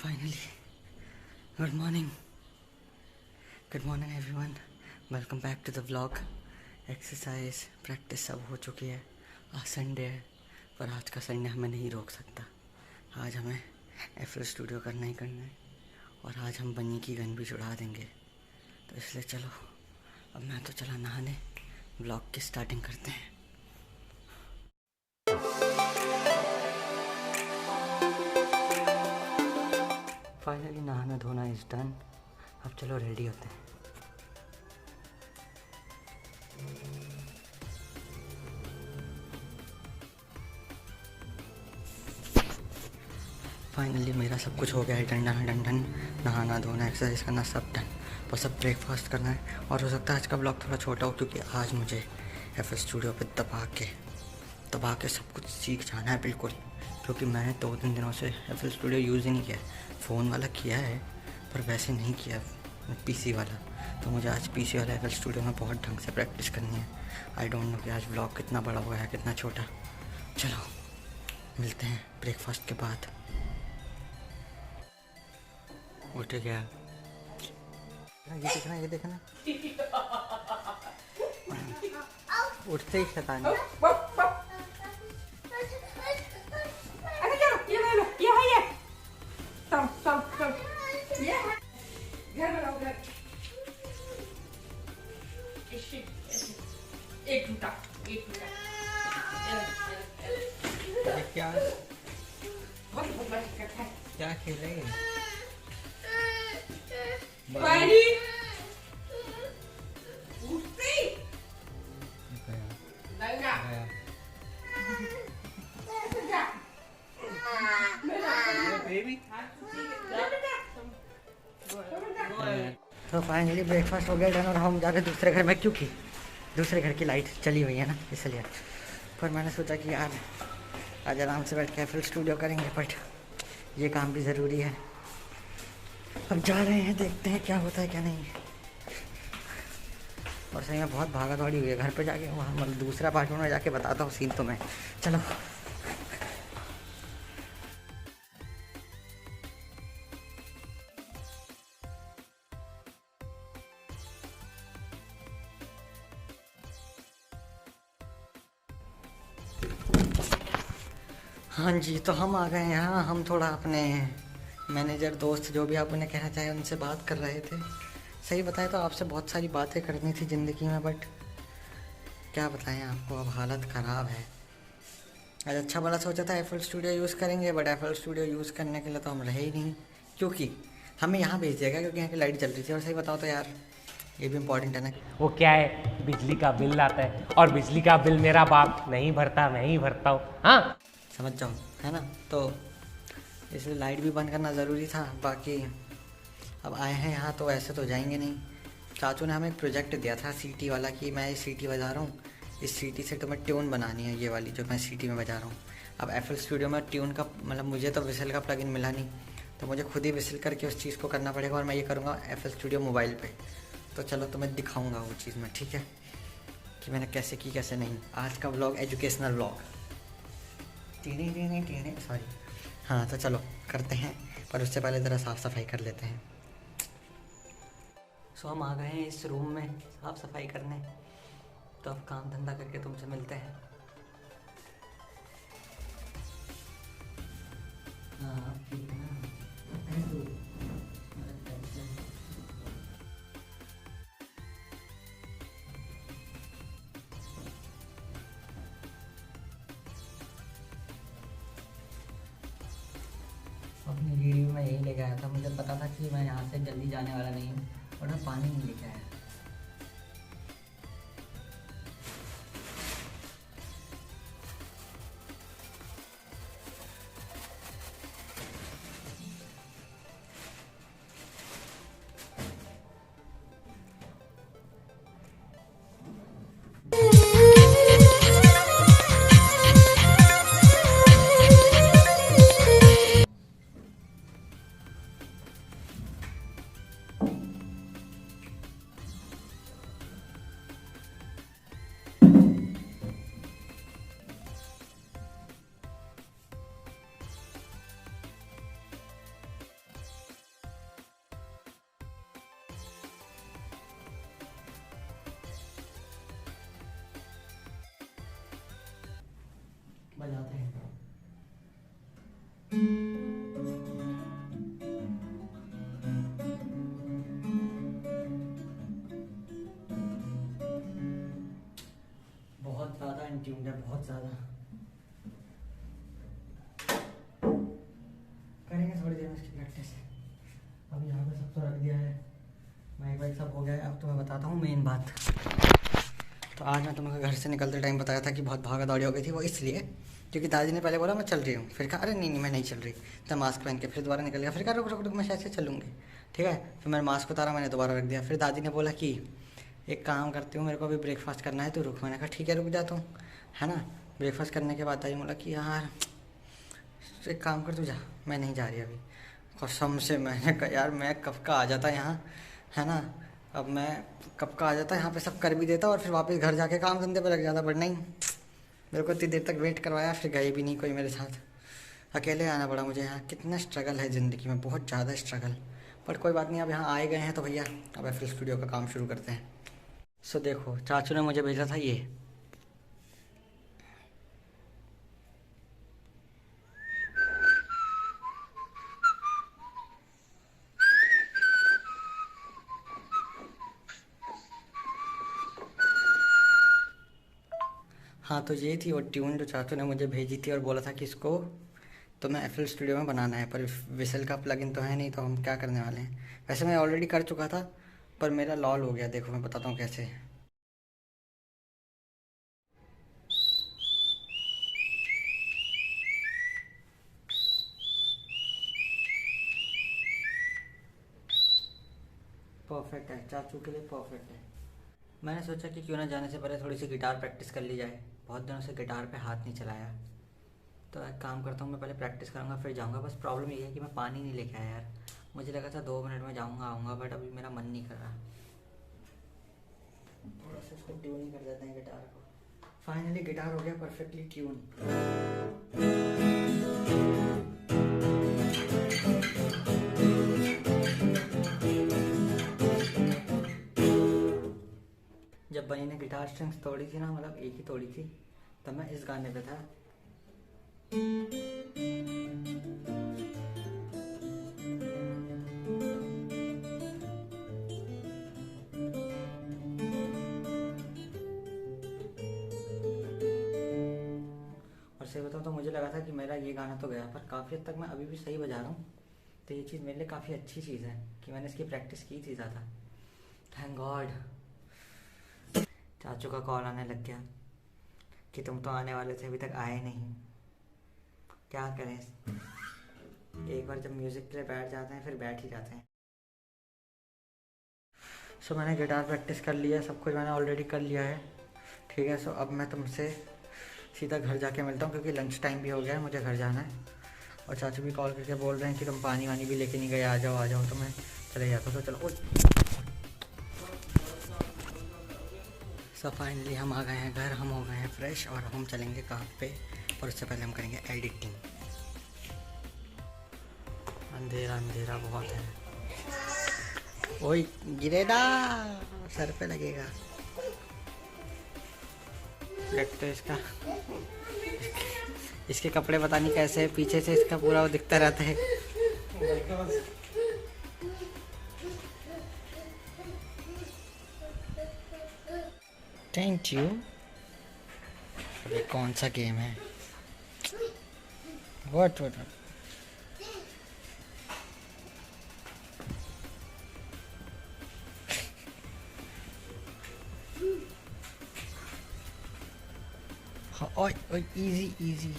Finally, good morning. Good morning everyone. Welcome back to the vlog. Exercise practice सब हो चुकी है. आज संडे है, पर आज का संडे हमें नहीं रोक सकता. आज हमें एफएल स्टूडियो करना ही करना है और आज हम बनी की गन भी चुड़ा देंगे. तो इसलिए चलो, अब मैं तो चला नहाने. व्लॉग की स्टार्टिंग करते हैं. फाइनली नहाना धोना इज डन. अब चलो रेडी होते हैं. फाइनली मेरा सब कुछ हो गया है. डन. नहाना धोना एक्सरसाइज करना सब डन. बस अब ब्रेकफास्ट करना है. और हो सकता है आज का ब्लॉग थोड़ा छोटा हो, क्योंकि आज मुझे एफएल स्टूडियो पे दबा के सब कुछ सीख जाना है बिल्कुल. क्योंकि मैंने 2-3 दिनों से एफएल स्टूडियो यूज़ ही नहीं किया. फ़ोन वाला किया है पर वैसे नहीं किया, पीसी वाला. तो मुझे आज पीसी वाला एफएल स्टूडियो में बहुत ढंग से प्रैक्टिस करनी है. आई डोंट नो कि आज ब्लॉग कितना बड़ा हुआ है कितना छोटा. चलो मिलते हैं ब्रेकफास्ट के बाद. उठ गया. ये देखना उठते ही शैतान. एक मिनट क्या खेल रहे हैं? तो फाइनली ब्रेकफास्ट हो गया डन और हम जा रहे दूसरे घर में, क्योंकि दूसरे घर की लाइट चली हुई है ना, इसलिए. पर मैंने सोचा कि यार आज आराम से बैठ के एफएल स्टूडियो करेंगे, बट ये काम भी ज़रूरी है. अब जा रहे हैं, देखते हैं क्या होता है क्या नहीं. और सही में बहुत भागा दौड़ी हुई है. घर पे जाके वहाँ मतलब दूसरा अपार्टमेंट में जाके बताता हूँ सीन तुम्हें. चलो. हाँ जी, तो हम आ गए हैं यहाँ. हम थोड़ा अपने मैनेजर दोस्त जो भी आप उन्हें कहना चाहें उनसे बात कर रहे थे. सही बताएं तो आपसे बहुत सारी बातें करनी थी ज़िंदगी में, बट क्या बताएं आपको, अब हालत ख़राब है. आज अच्छा भला सोचा था एफएल स्टूडियो यूज़ करेंगे, बट एफएल स्टूडियो यूज़ करने के लिए तो हम रहे ही नहीं, क्योंकि हमें यहाँ भेज दिया गया क्योंकि यहाँ की लाइट जल रही थी. और सही बताओ तो यार ये भी इम्पोर्टेंट है ना. वो क्या है, बिजली का बिल आता है और बिजली का बिल मेरा बाप नहीं भरता, मैं ही भरता हूँ. हाँ समझ जाओ, है ना. तो इसलिए लाइट भी बंद करना ज़रूरी था. बाकी अब आए हैं यहाँ तो ऐसे तो जाएंगे नहीं. चाचू ने हमें एक प्रोजेक्ट दिया था सीटी वाला, कि मैं ये सीटी बजा रहा हूँ, इस सीटी से तुम्हें ट्यून बनानी है, ये वाली जो मैं सीटी में बजा रहा हूँ. अब एफएल स्टूडियो में ट्यून का मतलब मुझे तो विसल का प्लगइन मिला नहीं, तो मुझे खुद ही विसल करके उस चीज़ को करना पड़ेगा. और मैं ये करूँगा एफएल स्टूडियो मोबाइल पर. तो चलो तुम्हें दिखाऊँगा वो चीज़ में, ठीक है, कि मैंने कैसे की कैसे नहीं. आज का व्लॉग एजुकेशनल व्लॉग. सॉरी. हाँ तो चलो करते हैं, पर उससे पहले ज़रा साफ़ सफाई कर लेते हैं. सो हम आ गए हैं इस रूम में साफ़ सफाई करने. तो अब काम धंधा करके तुमसे मिलते हैं. हाँ ठीक है ना. अपनी वीडियो में यही लेके आया था. मुझे पता था कि मैं यहाँ से जल्दी जाने वाला नहीं हूँ, और मैं पानी नहीं लेके आया. इसकी प्रैक्टिस। अब यहाँ पे सब तो रख दिया है, माइक वाइक सब हो गया है। अब तो मैं बताता हूँ मेन बात। तो आज मैं तुम्हें घर से निकलते टाइम बताया था कि बहुत भागा दौड़ी हो गई थी, वो इसलिए क्योंकि दादी ने पहले बोला मैं चल रही हूँ, फिर कहा अरे नहीं नहीं मैं नहीं चल रही, तब मास्क पहन के फिर दोबारा निकल गया, फिर कहा रुक रुक रुक मैं शायद से चलूँगी, ठीक है। फिर मैंने मास्क उतारा, मैंने दोबारा रख दिया। फिर दादी ने बोला कि एक काम करती हूँ, मेरे को अभी ब्रेकफास्ट करना है तो रुक। मैंने कहा ठीक है रुक जाता हूँ, है ना। ब्रेकफास्ट करने के बाद दादी बोला कि यार एक काम कर तू जा, मैं नहीं जा रही अभी। कसम से मैंने कहा यार मैं कब का आ जाता यहाँ, है ना। अब मैं कब का आ जाता यहाँ पे सब कर भी देता और फिर वापस घर जाके काम धंधे पे लग जाता, बट नहीं, मेरे को इतनी देर तक वेट करवाया, फिर गए भी नहीं कोई मेरे साथ, अकेले आना पड़ा मुझे यहाँ। कितना स्ट्रगल है ज़िंदगी में, बहुत ज़्यादा स्ट्रगल, बट कोई बात नहीं, अब यहाँ आए गए हैं तो भैया अब FL स्टूडियो का काम शुरू करते हैं। सो देखो चाचू ने मुझे भेजा था ये, हाँ तो ये थी वो ट्यून जो चाचू ने मुझे भेजी थी और बोला था कि इसको तो मैं FL स्टूडियो में बनाना है, पर विसल का प्लगइन तो है नहीं, तो हम क्या करने वाले हैं। वैसे मैं ऑलरेडी कर चुका था पर मेरा लॉल हो गया, देखो मैं बताता हूँ कैसे। परफेक्ट है, चाचू के लिए परफेक्ट है। मैंने सोचा कि क्यों ना जाने से पहले थोड़ी सी गिटार प्रैक्टिस कर ली जाए, बहुत दिनों से गिटार पे हाथ नहीं चलाया। तो एक काम करता हूँ, मैं पहले प्रैक्टिस करूँगा फिर जाऊँगा। बस प्रॉब्लम ये है कि मैं पानी नहीं लेके आया यार, मुझे लगा था 2 मिनट में जाऊँगा आऊँगा, बट अभी मेरा मन नहीं कर रहा। थोड़ा सा इसको ट्यून ही कर देते हैं गिटार को। फाइनली गिटार हो गया परफेक्टली ट्यून। जब बनी ने गिटार स्ट्रिंग्स तोड़ी थी ना, मतलब एक ही तोड़ी थी, तब मैं इस गाने पे था। और सही बताऊँ तो मुझे लगा था कि मेरा ये गाना तो गया, पर काफ़ी हद तक मैं अभी भी सही बजा रहा हूँ। तो ये चीज़ मेरे लिए काफ़ी अच्छी चीज़ है कि मैंने इसकी प्रैक्टिस की थी ज़्यादा। Thank God. चाचू का कॉल आने लग गया कि तुम तो आने वाले थे, अभी तक आए नहीं। क्या करें, एक बार जब म्यूज़िक के लिए बैठ जाते हैं फिर बैठ ही जाते हैं। सो मैंने गिटार प्रैक्टिस कर लिया, सब कुछ मैंने ऑलरेडी कर लिया है, ठीक है। सो अब मैं तुमसे सीधा घर जाके मिलता हूँ क्योंकि लंच टाइम भी हो गया है, मुझे घर जाना है। और चाचू भी कॉल करके बोल रहे हैं कि तुम पानी वानी भी लेके नहीं गए, आ जाओ। तो मैं चले जाता हूँ, तो चलो। सो फाइनली हम आ गए हैं घर, हम हो गए हैं फ्रेश और हम चलेंगे काम पे, और उससे पहले हम करेंगे एडिटिंग। अंधेरा अंधेरा बहुत है, ओए गिरेगा, सर पे लगेगा। एक तो इसके कपड़े पता नहीं कैसे है, पीछे से इसका पूरा वो दिखता रहता है। Thank you. अरे कौन सा गेम है? व्हाट ओए ओए easy.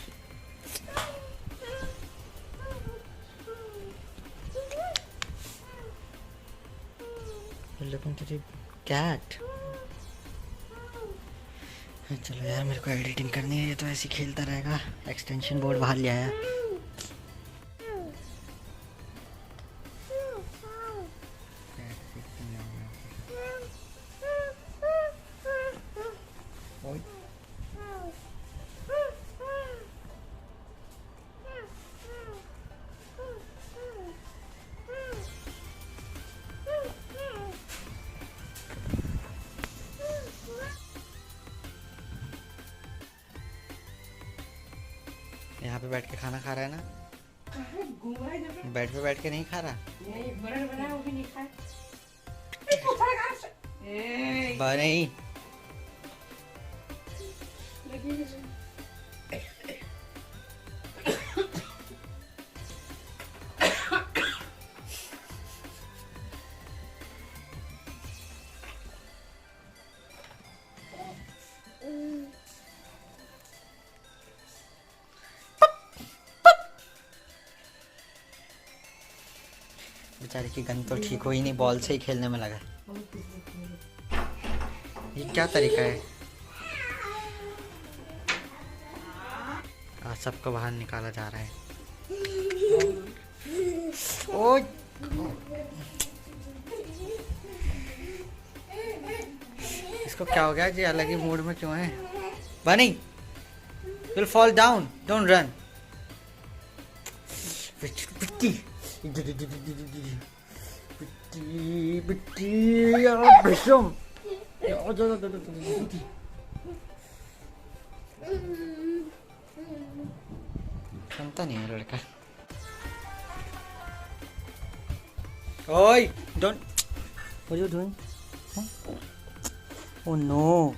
Looking to the cat. चलो यार मेरे को एडिटिंग करनी है, ये तो ऐसे ही खेलता रहेगा। एक्सटेंशन बोर्ड बाहर ले आया। यहाँ पे बैठ के खाना खा रहा है ना? बेड पे बैठ के नहीं खा रहा? नहीं। बेचारे की गन तो ठीक हो ही नहीं, बॉल से ही खेलने में लगा। ये क्या तरीका है? आज सबको बाहर निकाला जा रहा है। ओ इसको क्या हो गया जी? अलग ही मूड में क्यों है? Bunny will fall down, don't run. Bitti यार बेशम, सुनता नहीं है लड़का। ओए don't, what are you doing? Oh no,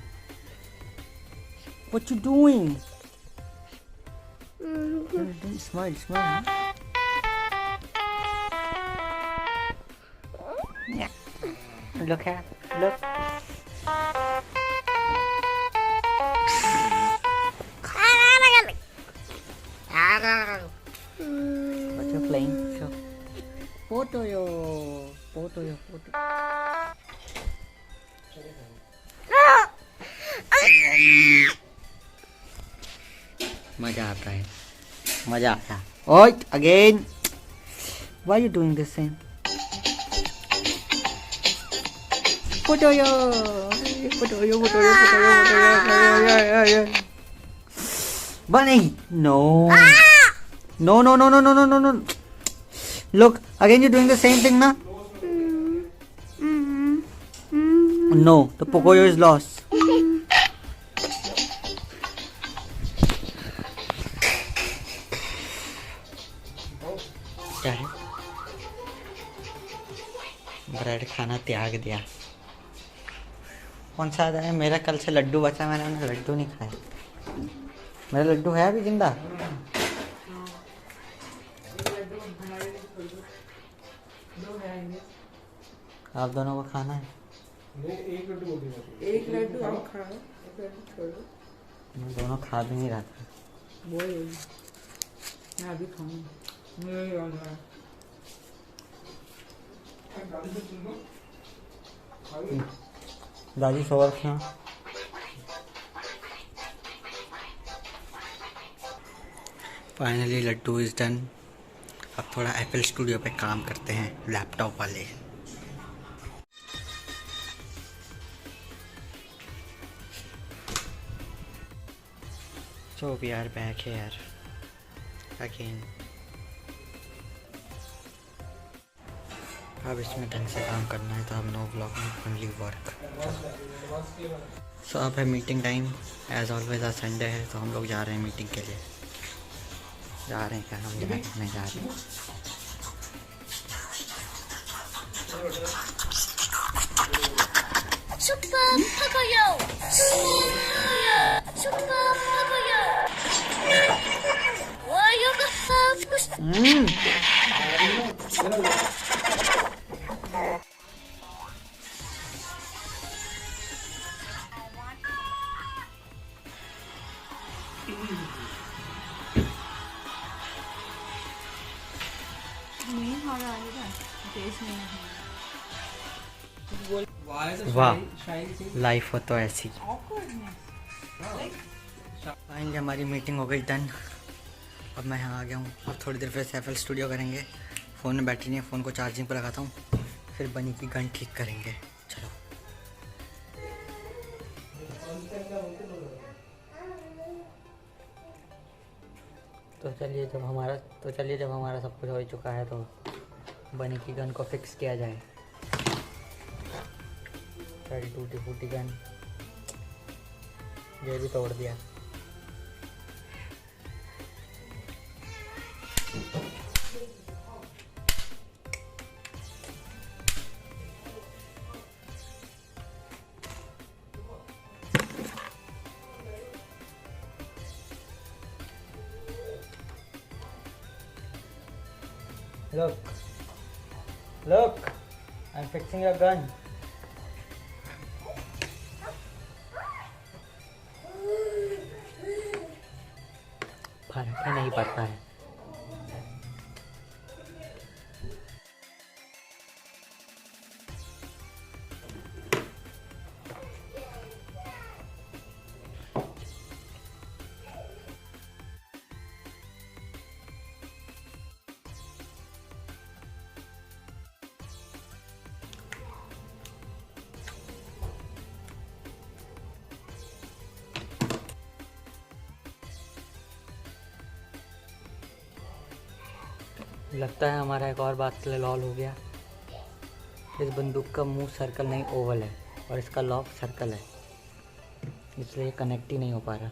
what you doing? Smile, smile. Yeah. Look at, look. What you playing? Show. Photo yo, photo yo, photo. मजा आता है, मजा आया। ओए again, why you doing this thing? Photo yo, photo yo, photo yo, photo yo, photo yo. Bunny, no, no, no, no, no, no, no, no, no. Look, again you're doing the same thing, na? No, the Pocoyo is lost. क्या है? Bread खाना त्याग दिया। कौन सा आया है? मेरा कल से लड्डू बचा, मैंने उन्हें लड्डू नहीं खाए। मेरा लड्डू है अभी जिंदा? आप दोनों को खाना है? एक लड्डू आप खाओ, एक लड्डू छोड़ो। मैं दोनों खा भी नहीं रहा था। मैं अभी खाऊंगा। मुझे याद है। दादी सोवर क्या? Finally laddoo is done. अब थोड़ा एप्पल स्टूडियो पे काम करते हैं लैपटॉप वाले। So we are back here again. अब इसमें ढंग से काम करना है तो अब नो ब्लॉग में ओनली वर्क। सो अब है मीटिंग टाइम। एज ऑलवेज आज संडे है तो हम लोग जा रहे हैं मीटिंग के लिए। जा रहे हैं क्या? हम नहीं जा रहे हैं। Super Pocoyo! Super Pocoyo! Why you वाह, लाइफ हो तो ऐसी। फाइनली हमारी मीटिंग हो गई डन। अब मैं यहाँ आ गया हूँ। अब थोड़ी देर फिर से एफएल स्टूडियो करेंगे। फ़ोन में बैटरी नहीं है, फ़ोन को चार्जिंग पर लगाता हूँ, फिर बनी की गन ठीक करेंगे। चलो तो चलिए जब हमारा सब कुछ हो चुका है तो बनी की गन को फिक्स किया जाए। सारी टूटी फूटी गन ये भी तोड़ दिया। Look, I'm fixing your gun. फर्क ही नहीं पड़ता है। लगता है हमारा एक और बात के लिए लॉल हो गया। इस बंदूक का मुंह सर्कल नहीं ओवल है और इसका लॉक सर्कल है, इसलिए कनेक्ट ही नहीं हो पा रहा।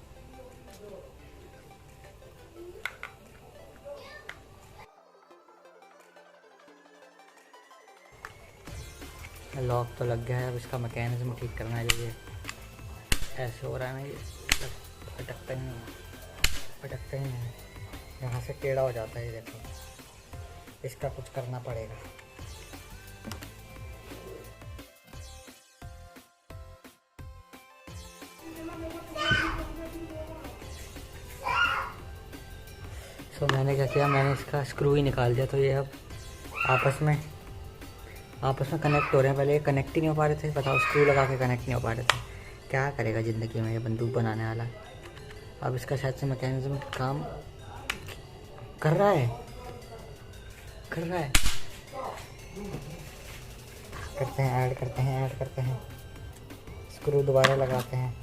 लॉक तो लग गया है, अब इसका मैकेनिज्म ठीक करना है। ये ऐसे हो रहा है ना, ये पटकता ही नहीं, पटकता ही नहीं, यहाँ से टेढ़ा हो जाता है। ये देखो, इसका कुछ करना पड़ेगा। तो मैंने क्या किया, मैंने इसका स्क्रू ही निकाल दिया। तो ये अब आपस में कनेक्ट हो रहे हैं। पहले ये कनेक्ट ही नहीं हो पा रहे थे, बताओ, स्क्रू लगा के कनेक्ट नहीं हो पा रहे थे। क्या करेगा ज़िंदगी में ये बंदूक बनाने वाला। अब इसका शायद से मैकेनिज्म काम कर रहा है। करते हैं, ऐड करते हैं, स्क्रू दोबारा लगाते हैं।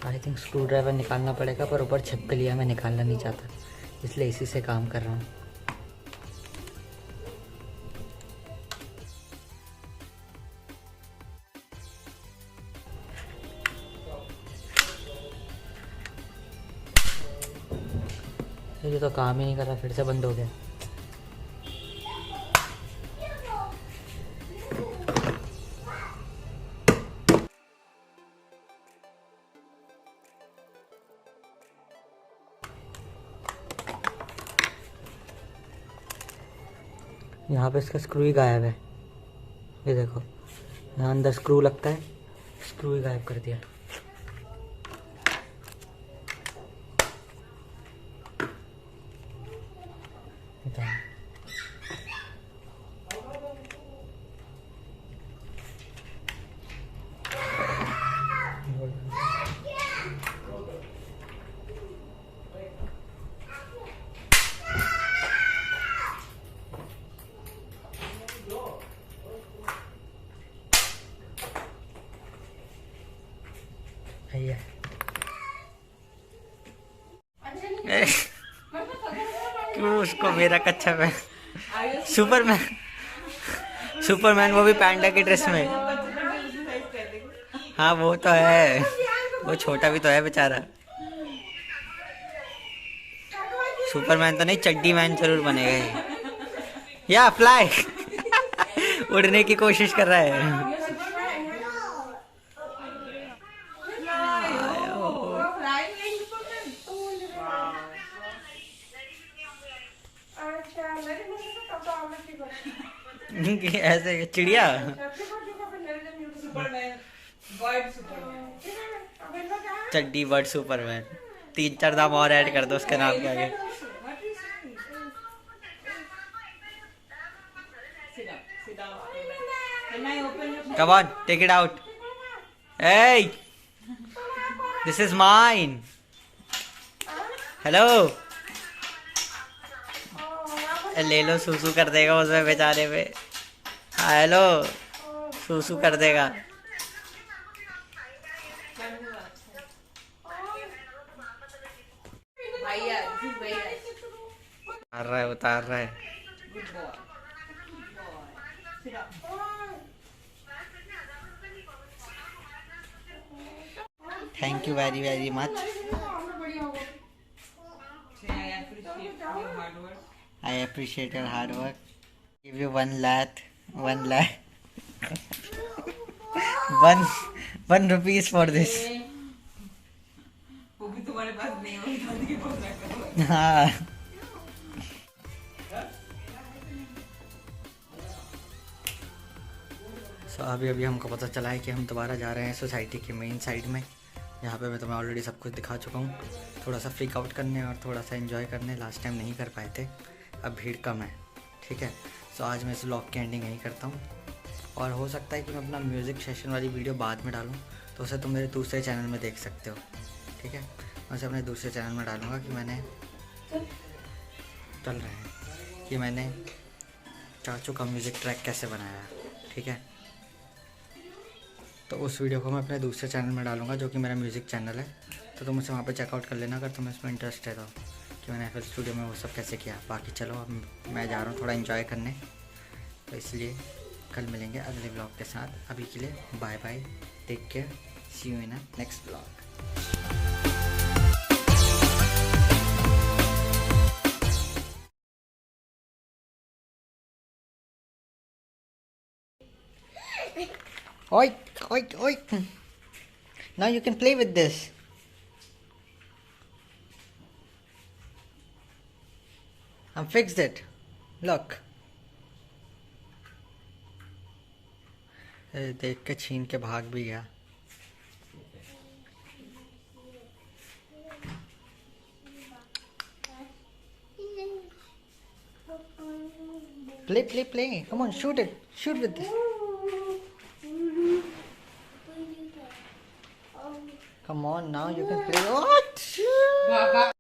आई थिंक स्क्रू ड्राइवर निकालना पड़ेगा, पर ऊपर छिपकलियाँ मैं निकालना नहीं चाहता, इसलिए इसी से काम कर रहा हूँ। ये तो काम ही नहीं कर रहा, फिर से बंद हो गया। यहाँ पे इसका स्क्रू ही गायब है। ये देखो, यहाँ अंदर स्क्रू लगता है, स्क्रू ही गायब कर दिया। भैया क्यों उसको मेरा कच्चा में सुपरमैन वो भी पैंडा की ड्रेस में। हाँ वो तो है, वो छोटा भी तो है बेचारा। सुपरमैन तो नहीं, चड्डी मैन जरूर बनेगा या फ्लाई उड़ने की कोशिश कर रहा है। ऐसे चिड़िया चड्डी बर्ड सुपरमैन, 3-4 नाम और ऐड कर दो उसके नाम के आगे। Come on, take it out. Hey, this is mine. Hello. ले लो, सूसू कर देगा उसमें बेचारे पे। हेलो, सूसू कर देगा। उतार रहा है। Thank you very very much. I appreciate your hard work. Give you 1 lakh. 1 rupees for this. वो भी तुम्हारे पास नहीं होगा। हाँ। So, अभी हमको पता चला है कि हम दोबारा जा रहे हैं सोसाइटी के मेन साइड में। यहाँ पे मैं तुम्हें ऑलरेडी सब कुछ दिखा चुका हूँ। थोड़ा सा फ्रीक आउट करने और थोड़ा सा एंजॉय करने लास्ट टाइम नहीं कर पाए थे, अब भीड़ कम है, ठीक है। सो आज मैं इस व्लॉग की एंडिंग यहीं करता हूँ, और हो सकता है कि मैं अपना म्यूज़िक सेशन वाली वीडियो बाद में डालूँ, तो उसे तुम मेरे दूसरे चैनल में देख सकते हो, ठीक है। मैं उसे अपने दूसरे चैनल में डालूँगा कि मैंने चल रहे हैं कि मैंने चाचू का म्यूज़िक ट्रैक कैसे बनाया, ठीक है। तो उस वीडियो को मैं अपने दूसरे चैनल में डालूँगा जो कि मेरा म्यूज़िक चैनल है, तो तुम उसे वहाँ पे चेकआउट कर लेना अगर तुम्हें इसमें इंटरेस्ट है तो, कि मैंने FL स्टूडियो में वो सब कैसे किया। बाकी चलो अब मैं जा रहा हूँ थोड़ा एंजॉय करने, तो इसलिए कल मिलेंगे अगले ब्लॉग के साथ। अभी के लिए bye bye, take care, see you in a next blog. Oi, oi, oi. Now you can play with this. I fixed it. Look. देख के छीन के भाग भी गया। Play, play, play. Come on, shoot it. Shoot with this. Come on, now you can play. What?